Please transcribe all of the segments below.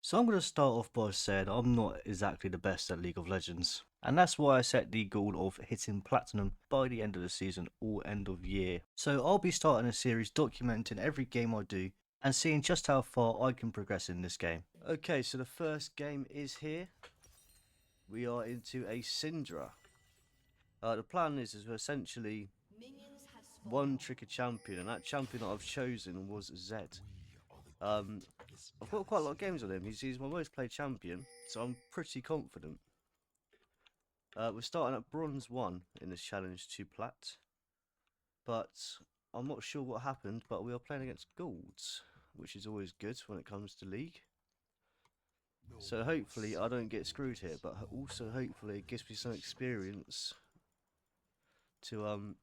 So I'm going to start off by saying I'm not exactly the best at League of Legends. And that's why I set the goal of hitting Platinum by the end of the season or end of year. So I'll be starting a series documenting every game I do and seeing just how far I can progress in this game. Okay, so the first game is here. We are into a Syndra. The plan is essentially one trick a champion, and that champion that I've chosen was Zed. I've got quite a lot of games on him. He's my most played champion, so I'm pretty confident. We're starting at Bronze 1 in this challenge to Plat, but I'm not sure what happened, but we are playing against Golds, which is always good when it comes to League. So hopefully I don't get screwed here, but also hopefully it gives me some experience to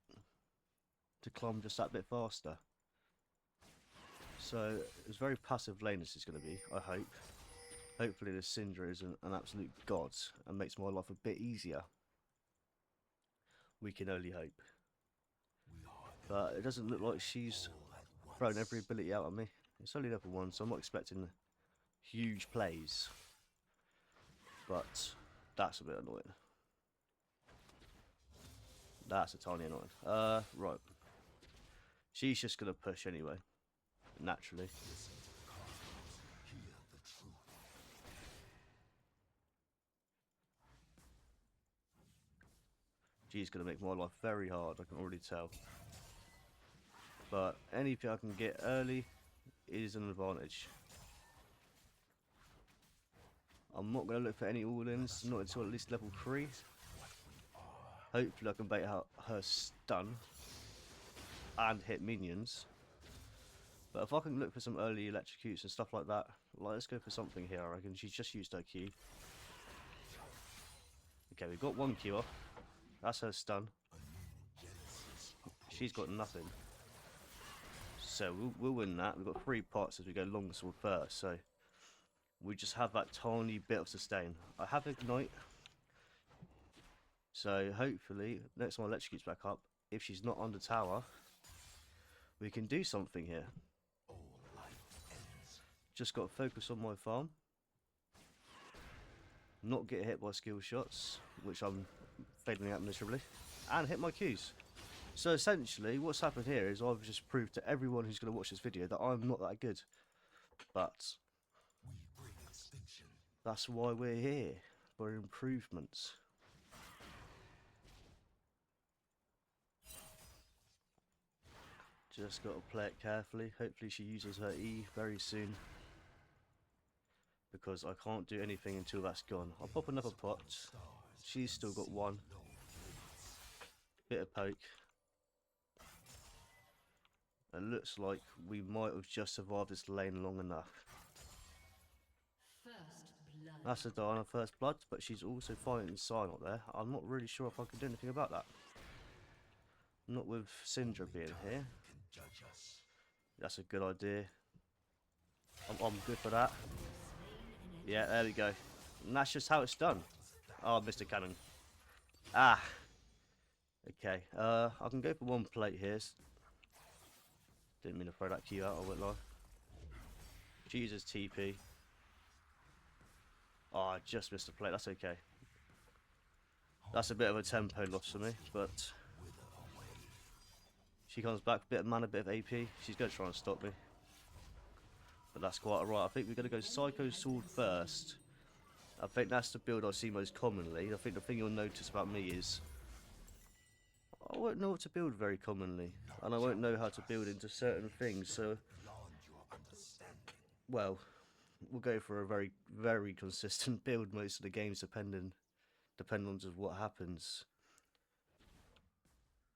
climb just that bit faster. So it's very passive lane this is going to be, I hope. Hopefully the Syndra is an absolute god and makes my life a bit easier. We can only hope. But it doesn't look like she's thrown every ability out on me. It's only level 1, so I'm not expecting huge plays. But that's a bit annoying. That's a tiny annoying. Right. She's just going to push anyway. Naturally. She's going to make my life very hard, I can already tell. But anything I can get early is an advantage. I'm not going to look for any all-ins, not until at least level 3. Hopefully I can bait out her stun and hit minions. But if I can look for some early electrocutes and stuff like that, let's go for something here. I reckon she's just used her Q. Okay, we've got one Q off. That's her stun. She's got nothing. So we'll win that. We've got 3 pots as we go longsword first. So we just have that tiny bit of sustain. I have ignite. So hopefully, next time electrocutes back up, if she's not under tower, we can do something here. Just got to focus on my farm. Not get hit by skill shots, which I'm failing at miserably. And hit my Qs. So essentially, what's happened here is I've just proved to everyone who's going to watch this video that I'm not that good. But that's why we're here, for improvements. Just got to play it carefully. Hopefully she uses her E very soon. Because I can't do anything until that's gone. I'll pop another pot. She's still got 1. Bit of poke. It looks like we might have just survived this lane long enough. That's a Diana first blood, but she's also fighting Silent there. I'm not really sure if I can do anything about that. Not with Syndra being here. That's a good idea. I'm good for that. Yeah, there we go. And that's just how it's done. Oh, Mr. Cannon. Ah. Okay, I can go for 1 plate here. Didn't mean to throw that Q out, I won't lie. She uses TP. Oh, I just missed a plate, that's okay. That's a bit of a tempo loss for me, but she comes back, a bit of mana, a bit of AP. She's going to try and stop me. But that's quite alright. I think we're going to go Psycho Sword first. I think that's the build I see most commonly. I think the thing you'll notice about me is I won't know what to build very commonly. And I won't know how to build into certain things, so well, we'll go for a very, very consistent build most of the games depending on just what happens.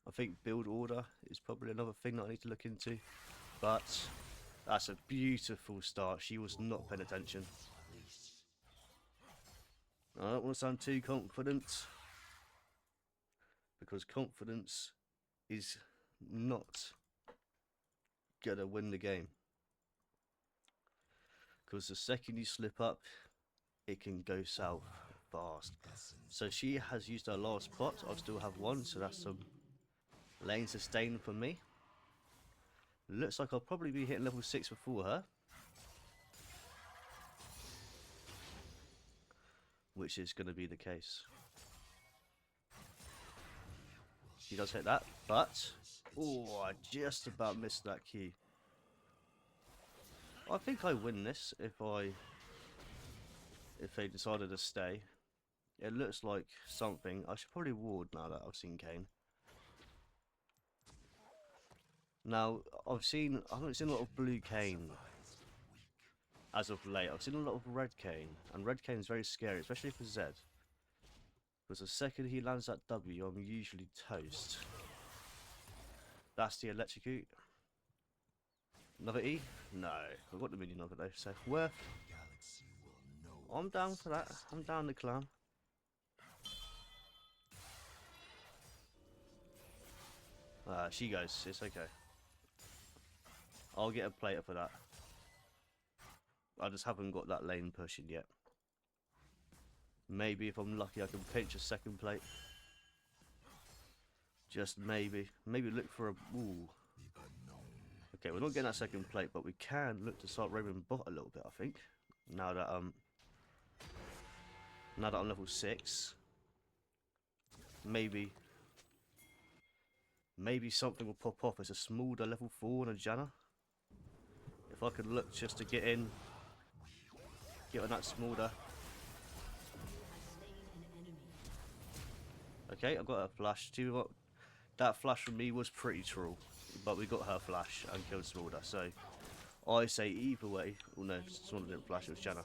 I think build order is probably another thing that I need to look into. But that's a beautiful start. She was not paying attention. I don't want to sound too confident, because confidence is not gonna win the game. Because the second you slip up, it can go south fast. So she has used her last pot. I still have 1, so that's some lane sustain for me. Looks like I'll probably be hitting level 6 before her. which is going to be the case. She does hit that, but oh, I just about missed that key. I think I win this if they decided to stay. It looks like something. I should probably ward now that I've seen Kane. Now I haven't seen a lot of blue Kane as of late. I've seen a lot of red Kane, and red Kane is very scary, especially for Z. Because the second he lands that W, I'm usually toast. That's the electrocute. Another E? No, I've got the minion of it though, so worth. I'm down for that. I'm down the clan. She goes. It's okay. I'll get a plater for that. I just haven't got that lane pushing yet. Maybe if I'm lucky I can pinch a second plate. Just maybe. Maybe look for a... Ooh. Okay, we're not getting that second plate, but we can look to start roaming bot a little bit, I think. Now that I'm level 6. Maybe something will pop off as a Smolder level 4 and a Janna. If I could look just to get in, get on that Smolder. Okay, I've got a flash. Do you know what? That flash from me was pretty troll, but we got her flash and killed Smolder. So I say either way. Oh no, Smolder didn't flash. It was Janna.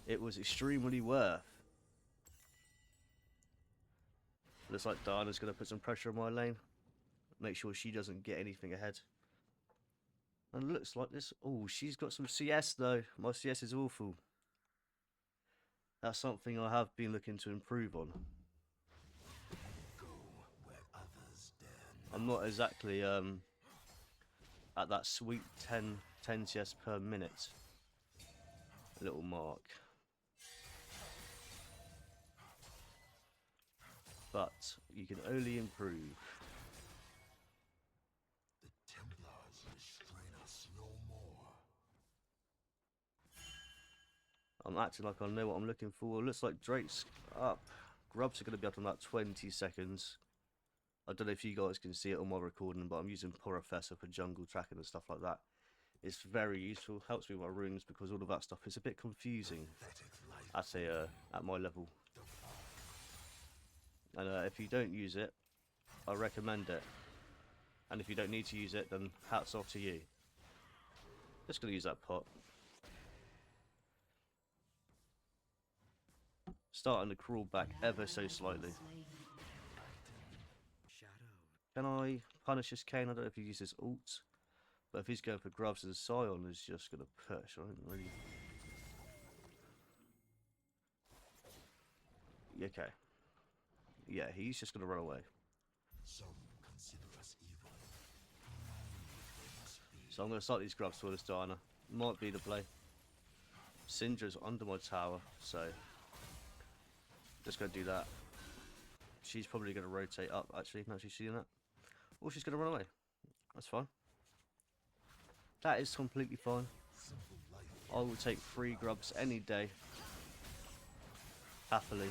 It was extremely worth. Looks like Diana's going to put some pressure on my lane. Make sure she doesn't get anything ahead. And looks like this. Oh, she's got some CS though. My CS is awful. That's something I have been looking to improve on. I'm not exactly at that sweet 10 CS per minute little mark. But you can only improve. The Templars restrain us no more. I'm acting like I know what I'm looking for. Looks like Drake's up. Grubs are going to be up in about 20 seconds. I don't know if you guys can see it on my recording, but I'm using Professor for jungle tracking and stuff like that. It's very useful, helps me with my runes because all of that stuff is a bit confusing at my level. And if you don't use it, I recommend it. And if you don't need to use it, then hats off to you. Just going to use that pot. Starting to crawl back ever so slightly. Can I punish this Kane? I don't know if he uses ult. But if he's going for grubs, and Scion is just going to push. I don't really... Okay. Yeah, he's just going to run away. Some consider us evil. So I'm going to start these grubs for this Diana. Might be the play. Syndra's under my tower, so just going to do that. She's probably going to rotate up, actually. Now she's seeing that. Or she's going to run away. That's fine. That is completely fine. I will take 3 grubs any day. Happily.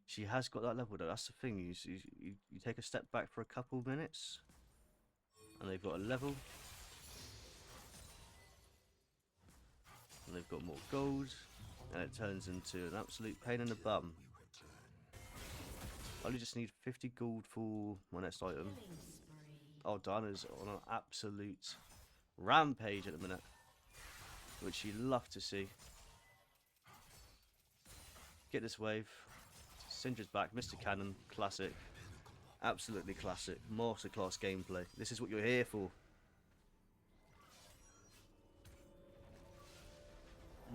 She has got that level though, that's the thing. You take a step back for a couple of minutes and they've got a level. And they've got more gold and it turns into an absolute pain in the bum. I only just need 50 gold for my next item. Oh, Diana's on an absolute rampage at the minute, which you love to see. Get this wave. Syndra's back, Mr. Cannon, classic. Absolutely classic. Masterclass gameplay. This is what you're here for.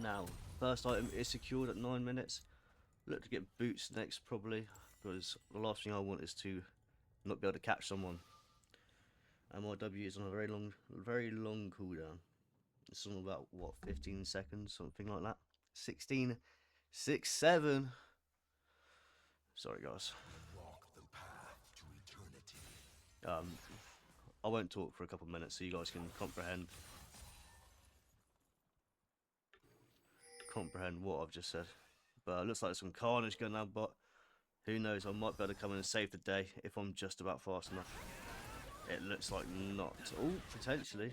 Now, first item is secured at 9 minutes. Look to get boots next probably, because the last thing I want is to not be able to catch someone. And my W is on a very long cooldown. It's on about, what, 15 seconds, something like that. 16, 6, 7. Sorry guys. Walk the path to eternity. I won't talk for a couple of minutes so you guys can comprehend what I've just said. But it looks like there's some carnage going on, but who knows, I might be able to come in and save the day if I'm just about fast enough. It looks like not. Oh, potentially.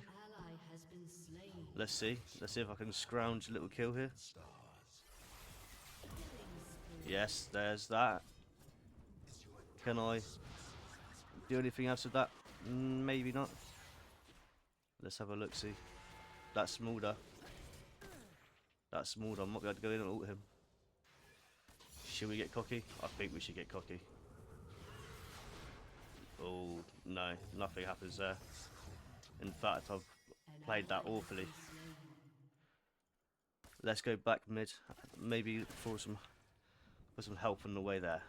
Let's see if I can scrounge a little kill here. Yes, there's that. Can I do anything else with that? Maybe not. Let's have a look, see. That's Smolder. That's Smolder. I might be able to go in and ult him. Should we get cocky? I think we should get cocky. Oh, no. Nothing happens there. In fact, I've played that awfully. Let's go back mid. Maybe for some help on the way there.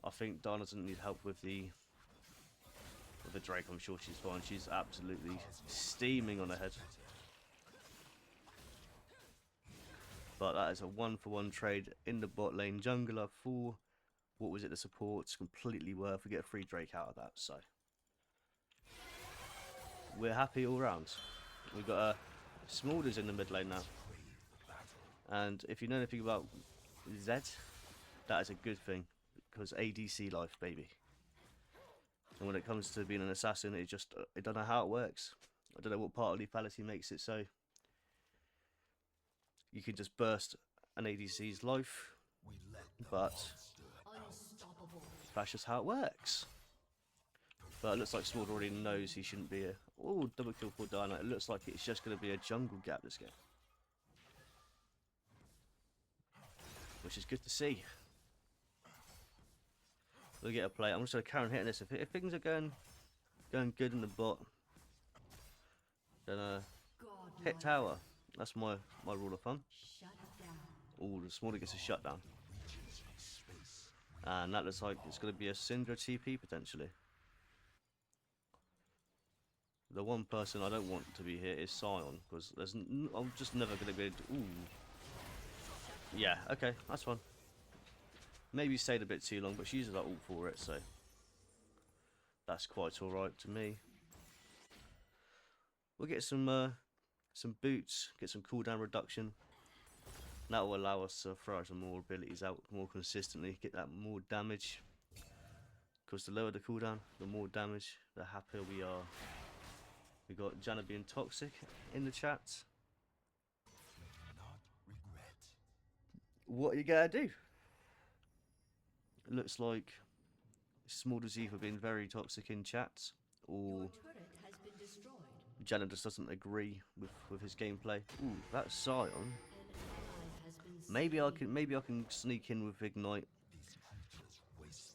I think Dana doesn't need help with the Drake. I'm sure she's fine. She's absolutely steaming on her head. But that is a 1-for-1 trade in the bot lane. Jungler for, what was it, the support's completely worth. We get a free Drake out of that, so we're happy all round. We've got Smolder's in the mid lane now. And if you know anything about Zed, that is a good thing. Because ADC life, baby. And when it comes to being an assassin, it don't know how it works. I don't know what part of lethality makes it so you can just burst an ADC's life, but that's just how it works. But it looks like Sword already knows he shouldn't be a... Oh, double kill for Diana. It looks like it's just going to be a jungle gap this game, which is good to see. We'll get a play. I'm just going to carry on hitting this. If things are going good in the bot, then hit tower. That's my rule of thumb. Oh, the Smolder gets a shutdown. And that looks like it's going to be a Syndra TP potentially. The one person I don't want to be here is Sion, because I'm just never going to be able to... Ooh. Yeah, okay, that's fine. Maybe stayed a bit too long, but she uses that ult for it, so that's quite alright to me. We'll get some boots, get some cooldown reduction. That will allow us to throw some more abilities out more consistently, get that more damage. Because the lower the cooldown, the more damage, the happier we are. We got Janna being toxic in the chat. What are you gonna do? It looks like Smolder's either been very toxic in chat, or Janna just doesn't agree with his gameplay. Ooh, that's Sion. Maybe I can sneak in with Ignite.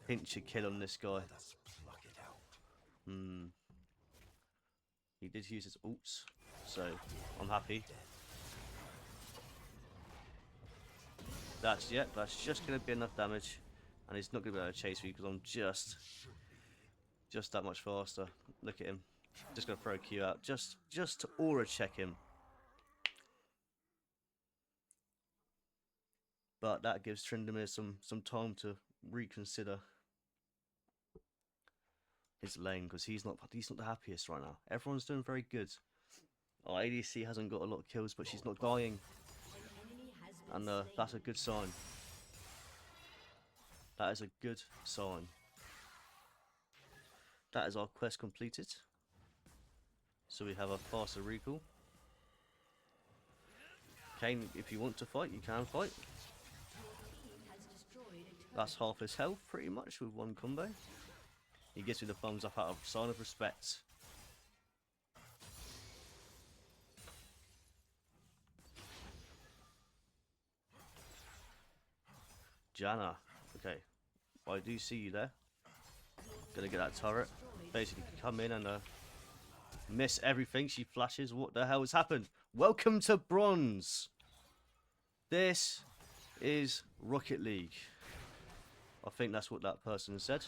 Pinch a kill on this guy. He did use his ults, so I'm happy. That's just gonna be enough damage, and he's not gonna be able to chase me because I'm just that much faster. Look at him, just gonna throw a Q out, just to aura check him. But that gives Tryndamere some time to reconsider his lane, because he's not the happiest right now. Everyone's doing very good. Our ADC hasn't got a lot of kills, but she's not dying, and that's a good sign. That is a good sign. That is our quest completed. So we have a faster recall. Kane, if you want to fight, you can fight. That's half his health, pretty much, with one combo. He gives me the thumbs up out of sign of respect. Janna, okay, I do see you there. Gonna get that turret. Basically, come in and miss everything. She flashes. What the hell has happened? Welcome to bronze. This is Rocket League. I think that's what that person said.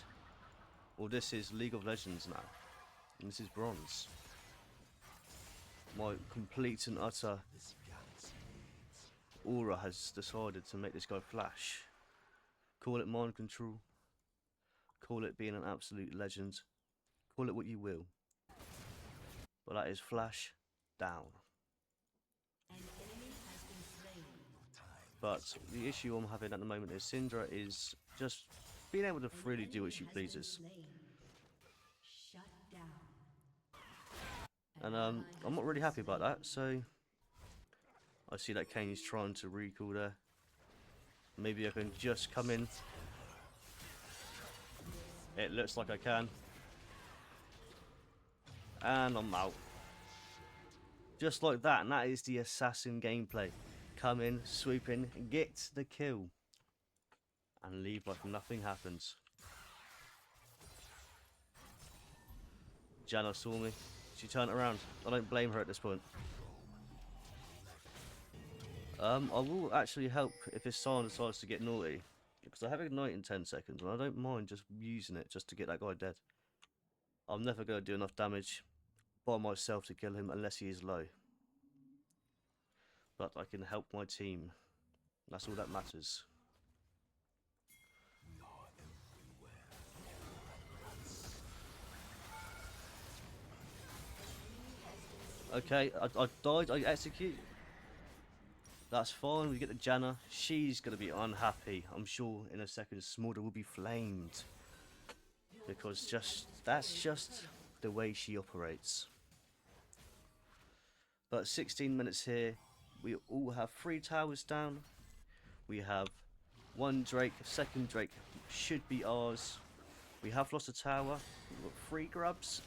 Well, this is League of Legends now, and this is bronze. My complete and utter aura has decided to make this guy flash. Call it mind control. Call it being an absolute legend. call it what you will. But that is Flash down. But the issue I'm having at the moment is Syndra is just being able to freely do what she pleases. And I'm not really happy about that, so I see that Kane is trying to recall there. Maybe I can just come in. It looks like I can. And I'm out. Just like that, and that is the assassin gameplay. Come in, swoop in, get the kill. And leave like nothing happens. Janna saw me. She turned around. I don't blame her at this point. I will actually help if his Sion decides to get naughty. Because I have Ignite in 10 seconds, and I don't mind just using it just to get that guy dead. I'm never going to do enough damage by myself to kill him unless he is low. But I can help my team. That's all that matters. Okay, I died, I execute. That's fine, we get the Janna. She's going to be unhappy. I'm sure in a second Smolder will be flamed. Because that's just the way she operates. But 16 minutes here. We all have 3 towers down. We have 1 Drake, 2nd Drake should be ours. We have lost a tower. We've got 3 grubs.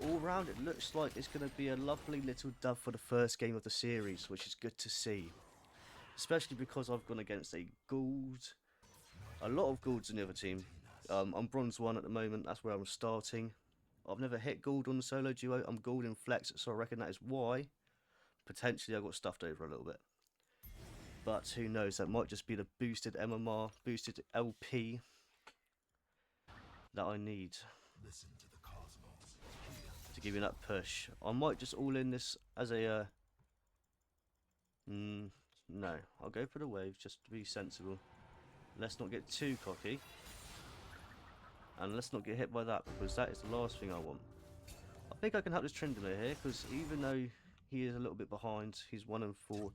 All round it looks like it's going to be a lovely little dub for the first game of the series, which is good to see. Especially because I've gone against a Gould. A lot of Goulds in the other team. I'm bronze 1 at the moment, that's where I'm starting. I've never hit Gould on the solo duo, I'm Gould in flex, so I reckon that is why. Potentially I got stuffed over a little bit. But who knows, that might just be the boosted MMR, boosted LP that I need. Listen to the cosmos. To give you that push. I might just all in this as a no, I'll go for the wave just to be sensible. Let's not get too cocky. And let's not get hit by that, because that is the last thing I want. I think I can help this Tryndamere here, because even though he is a little bit behind, he's 1 and 4,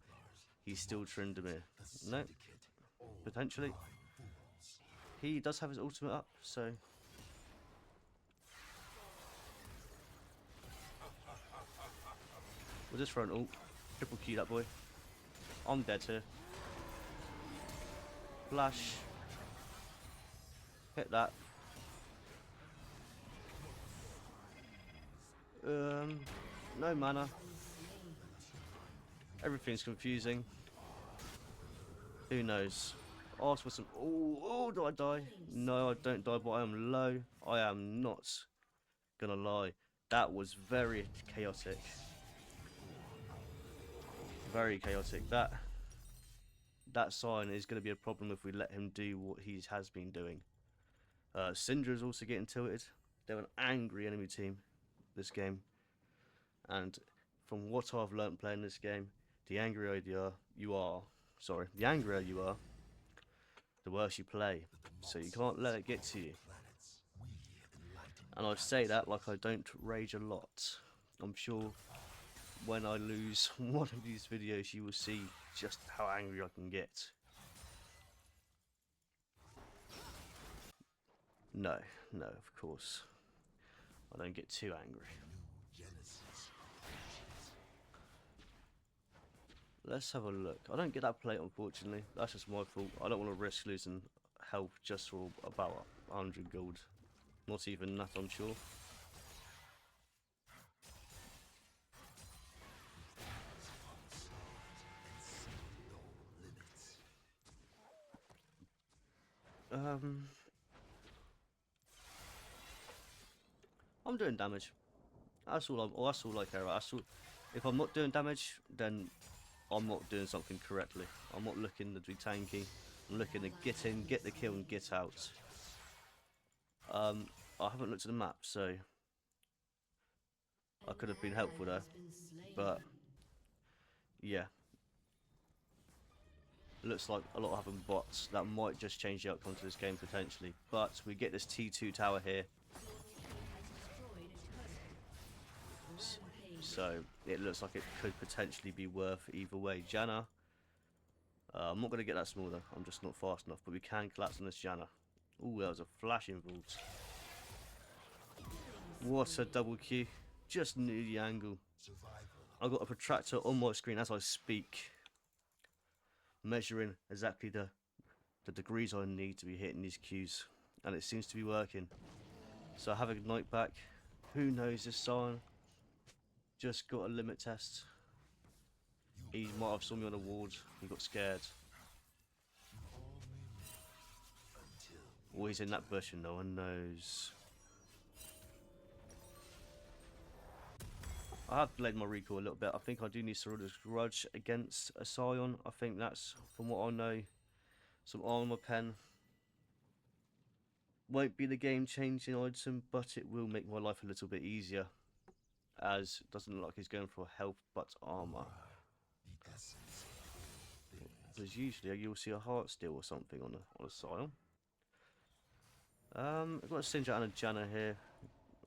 he's still Tryndamere. No, potentially. He does have his ultimate up, so... We'll just throw an ult. Triple Q that boy. I'm dead here. Flash. Hit that. No mana. Everything's confusing. Who knows? Ask for some... Oh, do I die? No, I don't die, but I am low. I am not gonna lie. That was very chaotic. Very chaotic. That sign is going to be a problem if we let him do what he has been doing. Syndra is also getting tilted. They're an angry enemy team this game. And from what I've learnt playing this game, the angrier you are, the worse you play. So you can't let it get to you. And I say that like I don't rage a lot. I'm sure when I lose one of these videos you will see just how angry I can get. No, of course. I don't get too angry. Let's have a look. I don't get that plate, unfortunately. That's just my fault. I don't want to risk losing health just for about 100 gold. Not even that, I'm sure. I'm doing damage. That's all I care about. If I'm not doing damage, then I'm not doing something correctly. I'm not looking to be tanky. I'm looking to get in, get the kill, and get out. I haven't looked at the map, so I could have been helpful there. But yeah, looks like a lot happen bots. That might just change the outcome to this game potentially. But we get this T2 tower here. So it looks like it could potentially be worth either way. Janna, I'm not going to get that small though. I'm just not fast enough. But we can collapse on this Janna. Oh, there was a flash involved. What a double Q. Just knew the angle. I've got a protractor on my screen as I speak, measuring exactly the degrees I need to be hitting these Qs. And it seems to be working. So I have Ignite back. Who knows this Sion? Just got a limit test. He might have saw me on a ward. He got scared. Or he's in that bush and no one knows. I have delayed my recall a little bit. I think I do need Sarada's Grudge against a Sion. I think that's, from what I know, some armor pen. Won't be the game-changing item, but it will make my life a little bit easier. As it doesn't look like he's going for health, but armor. Because usually you'll see a heart steal or something on a Sion. I've got a Sindra and a Janna here.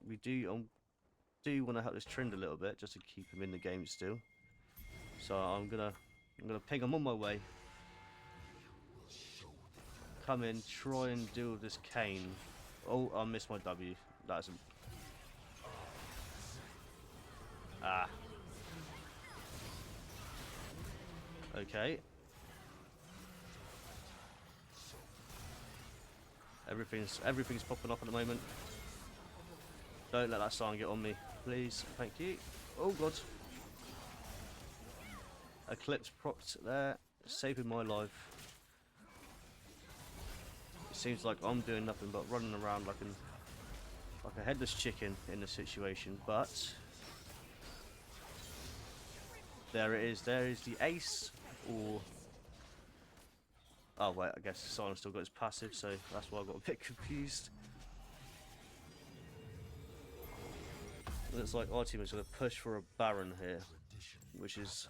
We do want to help this trend a little bit, just to keep him in the game still. So I'm gonna ping him on my way. Come in, try and deal with this Kane. Oh, I missed my W. That's a... Ah. Okay. Everything's popping up at the moment. Don't let that sign get on me, please. Thank you. Oh god. Eclipse propped there, saving my life. It seems like I'm doing nothing but running around like a headless chicken in this situation, but there it is. There is the ace, or oh wait, I guess Sion still got his passive, so that's why I got a bit confused. Looks like our team is going to push for a Baron here, which is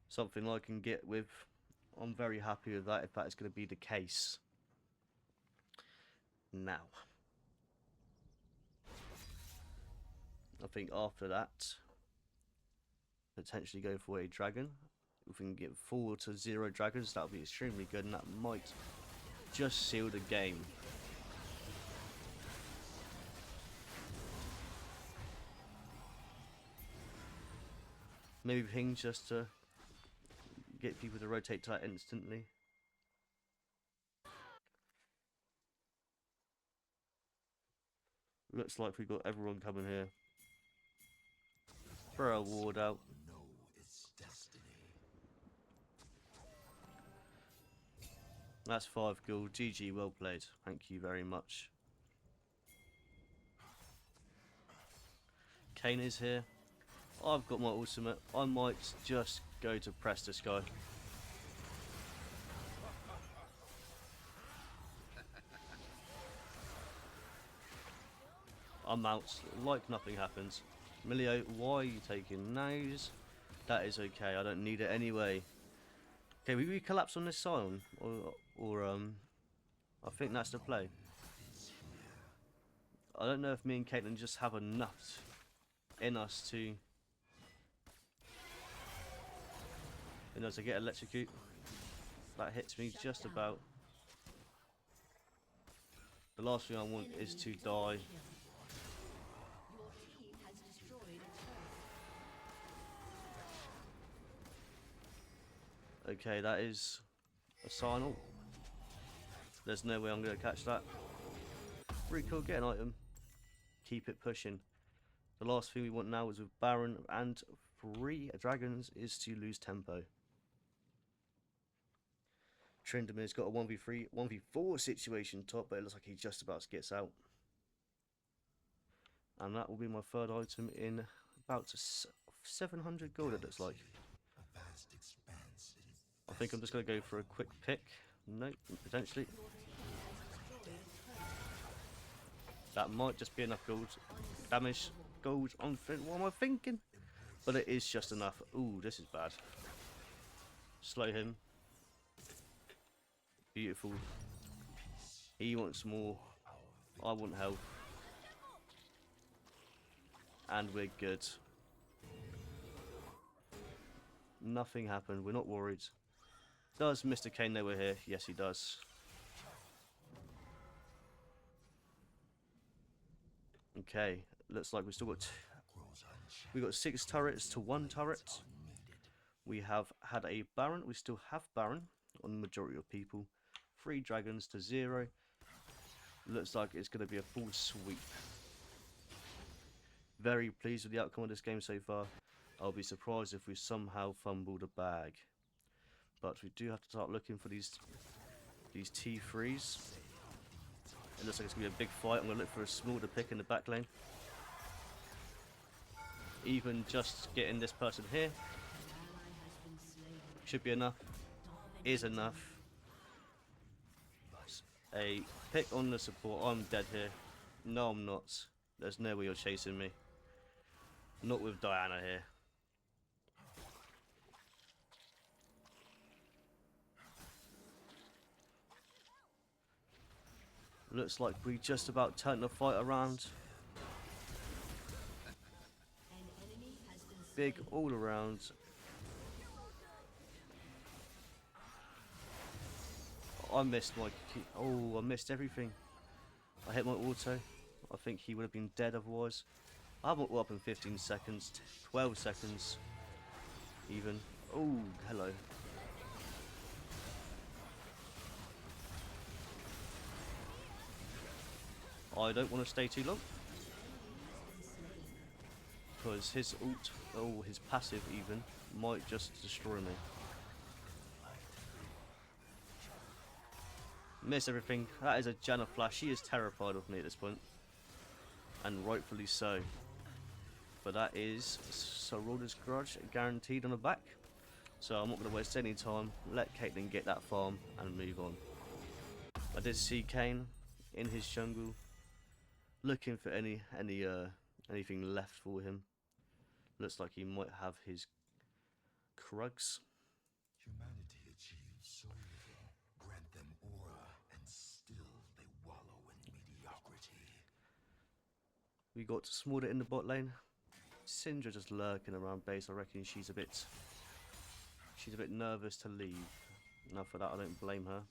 something I can get with. I'm very happy with that if that is going to be the case. Now, I think after that, potentially go for a dragon. If we can get 4 to 0 dragons, that would be extremely good, and that might just seal the game. Maybe ping just to get people to rotate to that instantly. Looks like we've got everyone coming here. Throw a ward out. That's 5 gold. GG, well played. Thank you very much. Kane is here. I've got my ultimate. I might just go to press this guy. I'm out like nothing happens. Milio, why are you taking those? That is okay, I don't need it anyway. Okay, we collapse on this Sion, or I think that's the play. I don't know if me and Caitlyn just have enough in us to, to get electrocute. That hits me just about. The last thing I want is to die. Okay, that is a signal. There's no way I'm going to catch that. Recall, get an item. Keep it pushing. The last thing we want now is with Baron and 3 dragons is to lose tempo. Trindamir's got a 1v3, 1v4 situation top, but it looks like he just about gets out. And that will be my 3rd item in about 700 gold, it looks like. I think I'm just going to go for a quick pick. Nope, potentially. That might just be enough gold. Damage, gold on fin. What am I thinking? But it is just enough. Ooh, this is bad. Slow him. Beautiful. He wants more. I want health. And we're good. Nothing happened. We're not worried. Does Mr. Kane know we're here? Yes, he does. Okay, looks like we got 6 turrets to 1 turret. We have had a Baron. We still have Baron on the majority of people. 3 dragons to 0. Looks like it's going to be a full sweep. Very pleased with the outcome of this game so far. I'll be surprised if we somehow fumbled a bag. But we do have to start looking for these T3s. It looks like it's going to be a big fight. I'm going to look for a small to pick in the back lane. Even just getting this person here should be enough. Is enough. A pick on the support. I'm dead here. No, I'm not. There's no way you're chasing me. Not with Diana here. Looks like we just about turned the fight around. Big all around. I missed my key. Oh, I missed everything. I hit my auto. I think he would have been dead otherwise. I haven't up in 15 seconds, 12 seconds even. Oh, hello. I don't want to stay too long. Because his ult, oh, his passive even, might just destroy me. Miss everything. That is a Janna flash. She is terrified of me at this point. And rightfully so. But that is Sororda's Grudge guaranteed on the back. So I'm not going to waste any time. Let Caitlyn get that farm and move on. I did see Kane in his jungle, looking for anything left for him. Looks like he might have his Krugs. Humanity achieves so little. Grant them aura, and still they wallow in mediocrity. We got Smolder in the bot lane. Syndra just lurking around base. I reckon she's a bit nervous to leave. Now for that I don't blame her.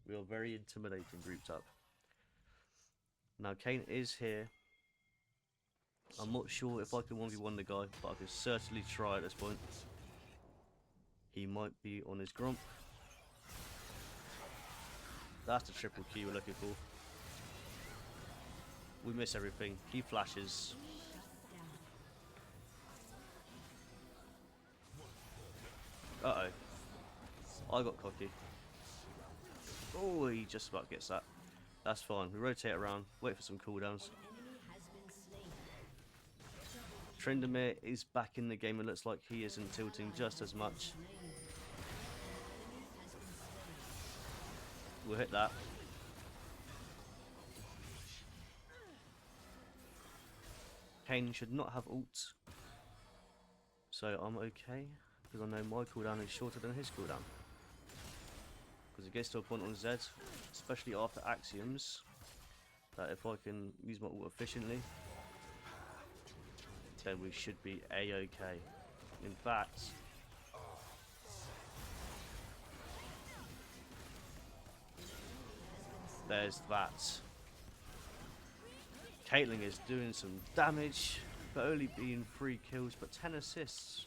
We are very intimidating grouped up. Now Kane is here. I'm not sure if I can 1v1 the guy, but I can certainly try at this point. He might be on his Grump. That's the triple Q we're looking for. We miss everything. He flashes. Uh-oh. I got cocky. Oh, he just about gets that. That's fine. We rotate around, wait for some cooldowns. Tryndamere is back in the game. It looks like he isn't tilting just as much. We'll hit that. Kane should not have ult. So I'm okay, because I know my cooldown is shorter than his cooldown. Because it gets to a point on Z, especially after Axioms, that if I can use my ult efficiently, then we should be A-okay. In fact, there's that. Caitlyn is doing some damage, but only being 3 kills, but 10 assists.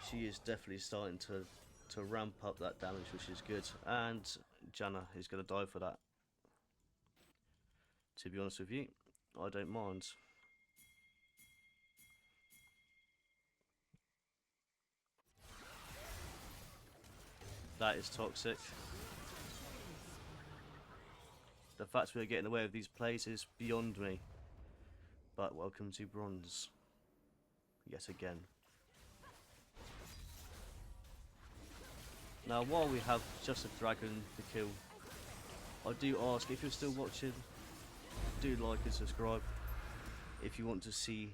She is definitely starting to ramp up that damage, which is good. And Janna is going to die for that. To be honest with you, I don't mind. That is toxic. The fact we're getting away with these plays is beyond me. But welcome to bronze. Yet again. Now while we have just a dragon to kill, I do ask if you're still watching, do like and subscribe if you want to see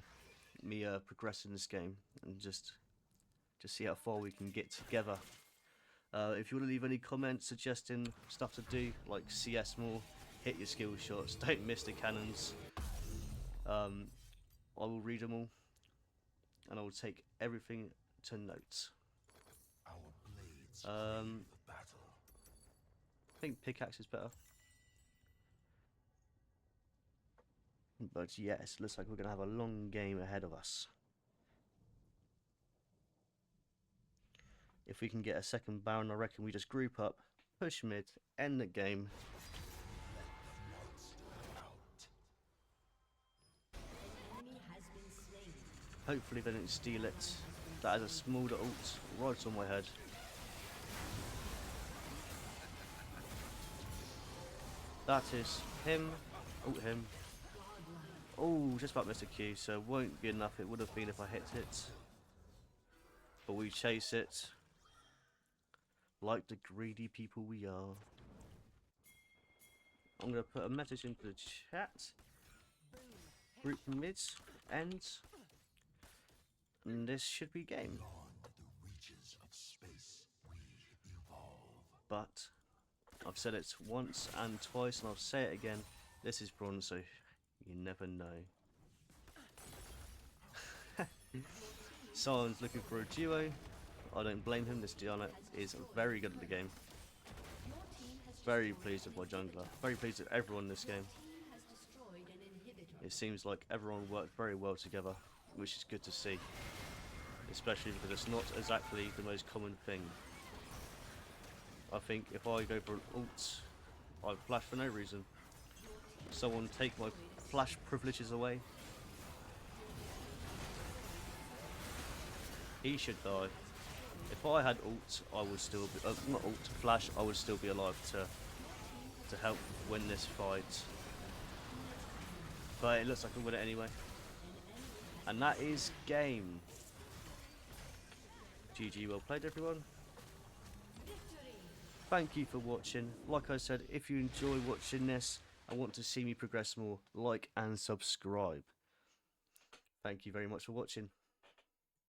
me progress in this game and just see how far we can get together. If you want to leave any comments suggesting stuff to do, like CS more, hit your skill shots, don't miss the cannons. I will read them all, and I will take everything to note. Our blades Um, crave battle. I think pickaxe is better. But yes, looks like we're going to have a long game ahead of us. If we can get a second Baron, I reckon we just group up, push mid, end the game. Hopefully they don't steal it. That has a smaller ult right on my head. That is him. Ult him. Oh, just about missed a Q, so it won't be enough. It would have been if I hit it. But we chase it. Like the greedy people we are. I'm going to put a message into the chat. Group mids, ends. And this should be game. Beyond the reaches of space, we evolve. But I've said it once and twice, and I'll say it again. This is bronze, so you never know. Someone's looking for a duo. I don't blame him. This Diana is very good at the game. Very pleased with my jungler. Very pleased with everyone in this game. It seems like everyone worked very well together, which is good to see. Especially because it's not exactly the most common thing. I think if I go for an ult, I flash for no reason. Someone take my flash privileges away. He should die. If I had ult, I would still be not ult, flash. I would still be alive to help win this fight. But it looks like I win it anyway. And that is game. GG, well played everyone. Thank you for watching. Like I said, if you enjoy watching this and want to see me progress more, like and subscribe. Thank you very much for watching.